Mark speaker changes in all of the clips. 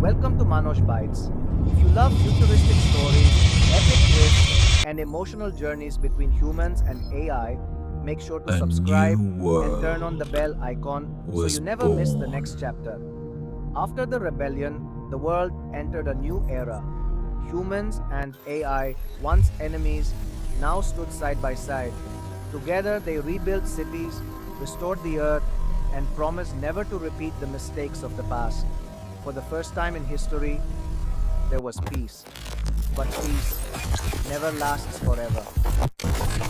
Speaker 1: Welcome to Manoj Bytes. If you love futuristic stories, epic twists, and emotional journeys between humans and AI, make sure to
Speaker 2: A new
Speaker 1: subscribe and turn on the
Speaker 2: world
Speaker 1: bell icon so
Speaker 2: was
Speaker 1: you never miss the
Speaker 2: born.
Speaker 1: next chapter. After the rebellion, the world entered a new era. Humans and AI, once enemies, now stood side by side. Together, they rebuilt cities, restored the earth, and promised never to repeat the mistakes of the past. For the first time in history, there was peace. But peace never lasts forever.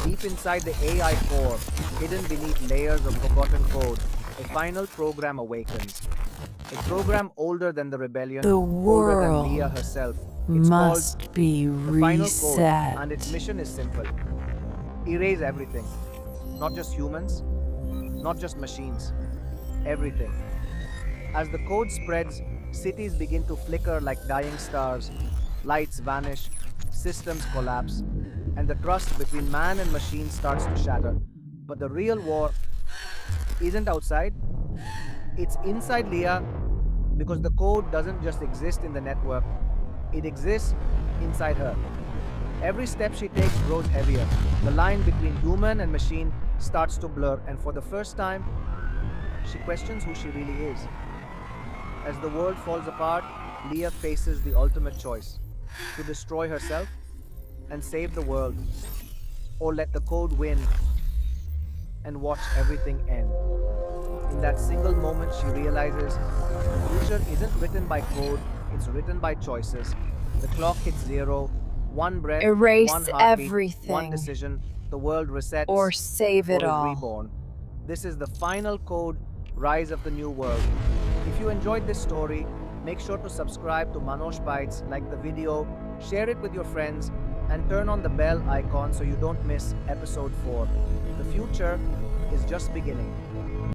Speaker 1: Deep inside the AI core, hidden beneath layers of forgotten code, a final program awakens. A program older than the rebellion,
Speaker 3: The
Speaker 1: older than Liya
Speaker 3: world
Speaker 1: herself. It's called
Speaker 3: must be
Speaker 1: the final code, and its
Speaker 3: reset.
Speaker 1: mission is simple: erase everything. Not just humans, not just machines, everything. As the code spreads, cities begin to flicker like dying stars, lights vanish, systems collapse, and the trust between man and machine starts to shatter. But the real war isn't outside, it's inside Liya, because the code doesn't just exist in the network, it exists inside her. Every step she takes grows heavier. The line between human and machine starts to blur, and for the first time, she questions who she really is. As the world falls apart, Liya faces the ultimate choice: to destroy herself and save the world, or let the code win and watch everything end. In that single moment, she realizes the future isn't written by code, it's written by choices. The clock hits zero, one breath, one
Speaker 3: Erase
Speaker 1: heartbeat, one
Speaker 3: everything
Speaker 1: decision, the world
Speaker 3: or
Speaker 1: resets
Speaker 3: save it
Speaker 1: or is
Speaker 3: all.
Speaker 1: reborn. This is the final code, Rise of the New World. If you enjoyed this story, make sure to subscribe to Manoj Bytes, like the video, share it with your friends, and turn on the bell icon so you don't miss episode 4. The future is just beginning.